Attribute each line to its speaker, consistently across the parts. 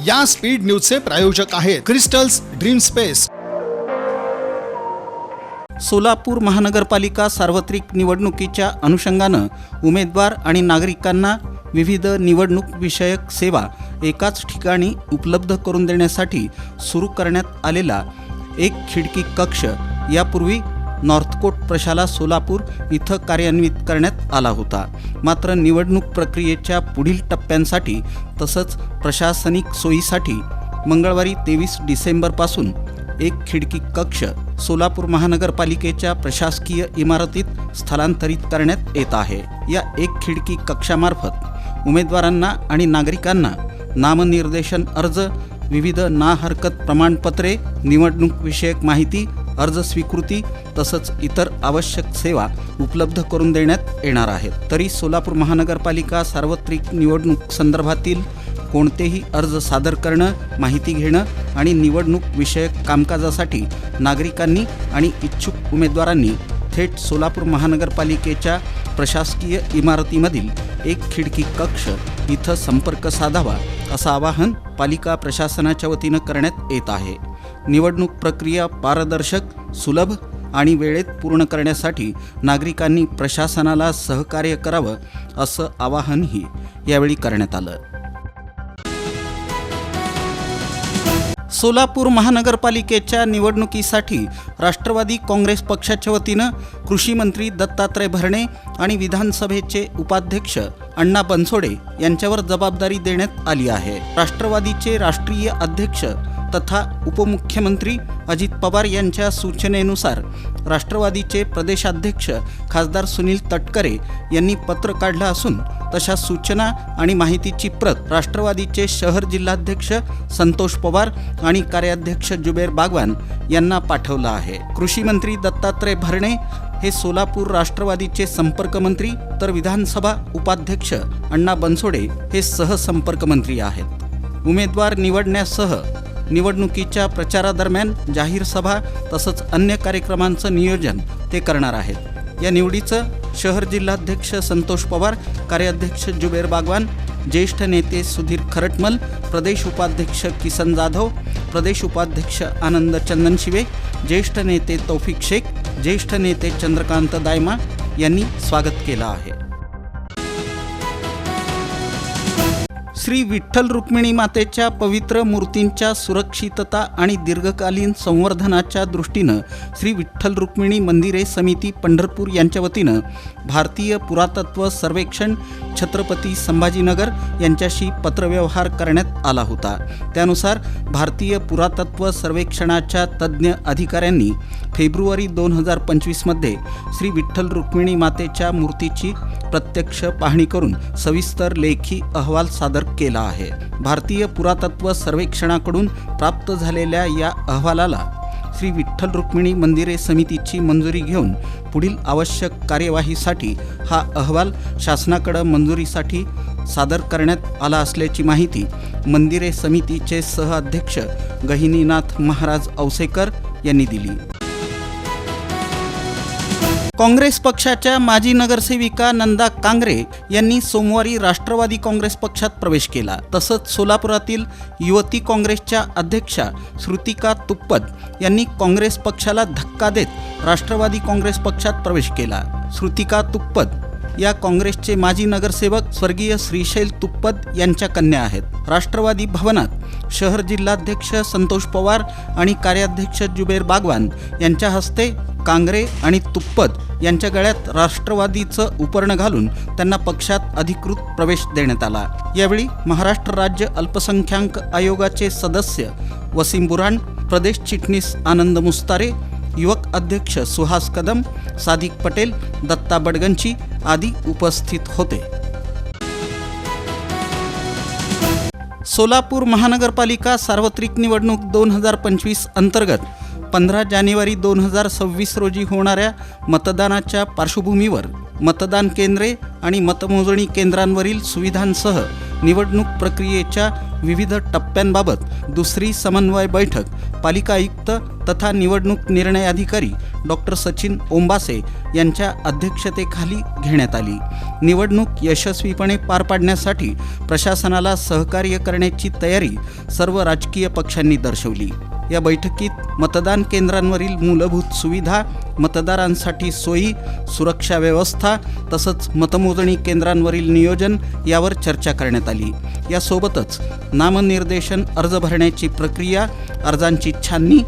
Speaker 1: या स्पीड न्यूजचे प्रायोजक आहेत क्रिस्टल्स ड्रीम स्पेस।
Speaker 2: सोलापूर महानगरपालिका सार्वत्रिक निवडणुकीच्या अनुषंगानं उमेदवार आणि नागरिकांना विविध निवडणूक विषयक सेवा एकाच ठिकाणी उपलब्ध करून देण्यासाठी सुरू करण्यात आलेला एक खिडकी कक्ष यापूर्वी नॉर्थकोट प्रशाला सोलापूर इथं कार्यान्वित करण्यात आला होता। मात्र निवडणूक प्रक्रियेच्या पुढील टप्प्यांसाठी तसंच प्रशासनिक सोयीसाठी मंगळवारी 23 डिसेंबरपासून एक खिडकी कक्ष सोलापूर महानगरपालिकेच्या प्रशासकीय इमारतीत स्थलांतरित करण्यात येत आहे। या एक खिडकी कक्षामार्फत उमेदवारांना आणि नागरिकांना नामनिर्देशन अर्ज, विविध ना हरकत प्रमाणपत्रे, निवडणूक विषयक माहिती, अर्ज स्वीकृती तसंच इतर आवश्यक सेवा उपलब्ध करून देण्यात येणार आहेत। तरी सोलापूर महानगरपालिका सार्वत्रिक निवडणूक संदर्भातील कोणतेही अर्ज सादर करणं, माहिती घेणं आणि निवडणूक विषयक कामकाजासाठी नागरिकांनी आणि इच्छुक उमेदवारांनी थेट सोलापूर महानगरपालिकेच्या प्रशासकीय इमारतीमधील एक खिडकी कक्ष इथं संपर्क साधावा असं आवाहन पालिका प्रशासनाच्या वतीनं करण्यात येत आहे। निवडणूक प्रक्रिया पारदर्शक, सुलभ आणि वेळेत पूर्ण करण्यासाठी नागरिकांनी प्रशासनाला सहकार्य करावं असं आवाहनही यावेळी करण्यात आलं। सोलापूर महानगरपालिकेच्या निवडणुकीसाठी राष्ट्रवादी काँग्रेस पक्षाच्या वतीनं कृषी मंत्री दत्तात्रय भरणे आणि विधानसभेचे उपाध्यक्ष अण्णा बनसोडे यांच्यावर जबाबदारी देण्यात आली आहे। राष्ट्रवादीचे राष्ट्रीय अध्यक्ष तथा उपमुख्यमंत्री अजित पवार यांच्या सूचनेनुसार राष्ट्रवादीचे प्रदेशाध्यक्ष खासदार सुनील तटकरे यांनी पत्र काढलं असून तशा सूचना आणि माहितीची प्रत राष्ट्रवादीचे शहर जिल्हाध्यक्ष संतोष पवार आणि कार्याध्यक्ष जुबेर बागवान यांना पाठवलं आहे। कृषी मंत्री दत्तात्रय भरणे हे सोलापूर राष्ट्रवादीचे संपर्क मंत्री तर विधानसभा उपाध्यक्ष अण्णा बनसोडे हे सहसंपर्क मंत्री आहेत। उमेदवार निवडण्यासह निवडणुकीच्या प्रचारादरम्यान जाहीर सभा तसंच अन्य कार्यक्रमांचं नियोजन ते करणार आहेत। या निवडीचं शहर जिल्हाध्यक्ष संतोष पवार, कार्याध्यक्ष जुबेर बागवान, ज्येष्ठ नेते सुधीर खरटमल, प्रदेश उपाध्यक्ष किसन जाधव, प्रदेश उपाध्यक्ष आनंद चंदनशिवे, ज्येष्ठ नेते तौफिक शेख, ज्येष्ठ नेते चंद्रकांत दायमा यांनी स्वागत केलं आहे। श्री विठ्ठल रुक्मिणी मातेच्या पवित्र मूर्तींच्या सुरक्षितता आणि दीर्घकालीन संवर्धनाच्या दृष्टीनं श्री विठ्ठल रुक्मिणी मंदिरे समिती पंढरपूर यांच्या वतीनं भारतीय पुरातत्व सर्वेक्षण छत्रपती संभाजीनगर यांच्याशी पत्रव्यवहार करण्यात आला होता। त्यानुसार भारतीय पुरातत्व सर्वेक्षणाच्या तज्ज्ञ अधिकाऱ्यांनी फेब्रुवारी 2025 मध्ये श्री विठ्ठल रुक्मिणी मातेच्या मूर्तीची प्रत्यक्ष पाहणी करून सविस्तर लेखी अहवाल सादर केला आहे। भारतीय पुरातत्व सर्वेक्षणाकडून प्राप्त झालेल्या या अहवालाला श्री विठ्ठल रुक्मिणी मंदिरे समितीची मंजुरी घेऊन पुढील आवश्यक कार्यवाहीसाठी हा अहवाल शासनाकडे मंजुरीसाठी सादर करण्यात आला असल्याची माहिती मंदिरे समितीचे सहअध्यक्ष गहिनीनाथ महाराज औसेकर यांनी दिली। काँग्रेस पक्षाच्या माजी नगरसेविका नंदा कांगरे यांनी सोमवारी राष्ट्रवादी काँग्रेस पक्षात प्रवेश केला। तसंच सोलापुरातील युवती काँग्रेसच्या अध्यक्षा श्रुतिका तुप्पद यांनी काँग्रेस पक्षाला धक्का देत राष्ट्रवादी काँग्रेस पक्षात प्रवेश केला। श्रुतिका तुप्पद या काँग्रेसचे माजी नगरसेवक स्वर्गीय श्रीशैल तुप्पद यांच्या कन्या आहेत। राष्ट्रवादी भवनात शहर जिल्हाध्यक्ष संतोष पवार आणि कार्याध्यक्ष जुबेर बागवान यांच्या हस्ते कांगरे आणि तुप्पद यांच्या गळ्यात राष्ट्रवादीचं उपर्ण घालून त्यांना पक्षात अधिकृत प्रवेश देण्यात आला। यावेळी महाराष्ट्र राज्य अल्पसंख्याक आयोगाचे सदस्य वसीम बुराण, प्रदेश चिटणीस आनंद मुस्तारे, युवक अध्यक्ष सुहास कदम, सादिक पटेल, दत्ता बडगंची आदी उपस्थित होते। सोलापूर महानगरपालिका सार्वत्रिक निवडणूक 2025 अंतर्गत 15 जानेवारी 2026 रोजी होणाऱ्या मतदानाच्या पार्श्वभूमीवर मतदान केंद्रे आणि मतमोजणी केंद्रांवरील सुविधांसह निवडणूक प्रक्रियेच्या विविध टप्प्यांबाबत दुसरी समन्वय बैठक पालिका आयुक्त तथा निवडणूक निर्णय अधिकारी डॉक्टर सचिन ओंबासे यांच्या अध्यक्षतेखाली घेण्यात आली. निवडणूक यशस्वीपणे पार पाडण्यासाठी प्रशासनाला सहकार्य करण्याची तयारी सर्व राजकीय पक्षांनी दर्शवली. या बैठकीत मतदान केंद्रांवरील मूलभूत सुविधा, मतदारांसाठी सोयी, सुरक्षा व्यवस्था तसंच मतमोजणी केंद्रांवरील नियोजन यावर चर्चा करण्यात आली. यासोबतच नामनिर्देशन अर्ज भरण्याची प्रक्रिया, अर्जांची छाननी,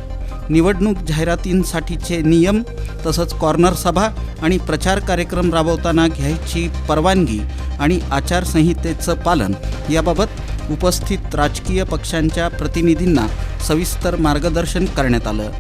Speaker 2: निवडणूक जाहिरातींसाठीचे नियम तसंच कॉर्नर सभा आणि प्रचार कार्यक्रम राबवताना घ्यायची परवानगी आणि आचारसंहितेचं पालन याबाबत उपस्थित राजकीय पक्षांच्या प्रतिनिधींना सविस्तर मार्गदर्शन करण्यात आलं.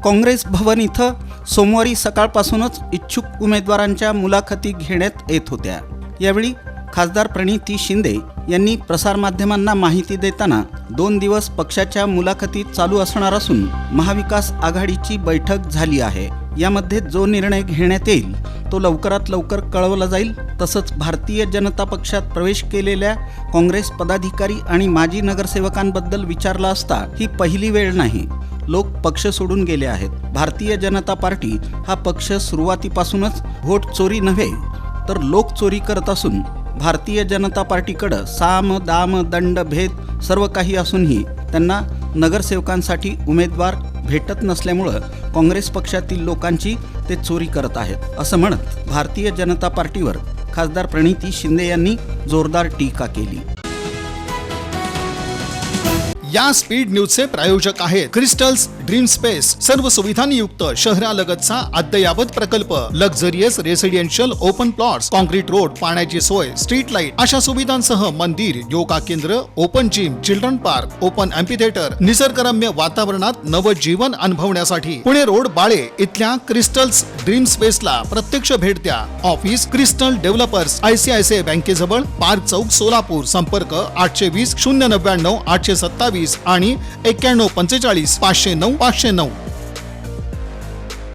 Speaker 2: काँग्रेस भवन इथं सोमवारी सकाळपासूनच इच्छुक उमेदवारांच्या मुलाखती घेण्यात येत होत्या. यावेळी खासदार प्रणिती शिंदे यांनी प्रसारमाध्यमांना माहिती देताना 2 दिवस पक्षाच्या मुलाखती चालू असणार असून महाविकास आघाडीची बैठक झाली आहे. यामध्ये जो निर्णय घेण्यात येईल तो लवकरात लवकर कळवला जाईल. तसंच भारतीय जनता पक्षात प्रवेश केलेल्या काँग्रेस पदाधिकारी आणि माजी नगरसेवकांबद्दल विचारला असता ही पहिली वेळ नाही. लोक पक्ष सोडून गेले आहेत. भारतीय जनता पार्टी हा पक्ष सुरुवातीपासूनच व्होट चोरी नव्हे तर लोक चोरी करत असून भारतीय जनता पार्टीकडं साम दाम दंड भेद सर्व काही असूनही त्यांना नगरसेवकांसाठी उमेदवार भेटत नसल्यामुळं काँग्रेस पक्षातील लोकांची ते चोरी करत आहेत असं म्हणत भारतीय जनता पार्टीवर खासदार प्रणिती शिंदे यांनी जोरदार टीका केली.
Speaker 1: या स्पीड न्यूजचे प्रायोजक आहेत क्रिस्टल्स ड्रीम स्पेस. सर्व सुविधांनी युक्त शहरालगतचा अद्ययावत प्रकल्प. Luxurious residential open plots, concrete road, पाण्याची सोय, स्ट्रीट लाईट अशा सुविधांसह मंदिर, योगा केंद्र, open gym, children park, open amphitheatre, निसर्गरम्य वातावरणात नवजीवन अनुभवण्यासाठी पुणे रोड बाळे इथल्या क्रिस्टल्स ड्रीम स्पेसला प्रत्यक्ष भेट द्या. ऑफिस क्रिस्टल डेव्हलपर्स, ICICI बँकेजवळ, पार्क चौक, सोलापूर. संपर्क 820 099 827 आणि 9145 509 509.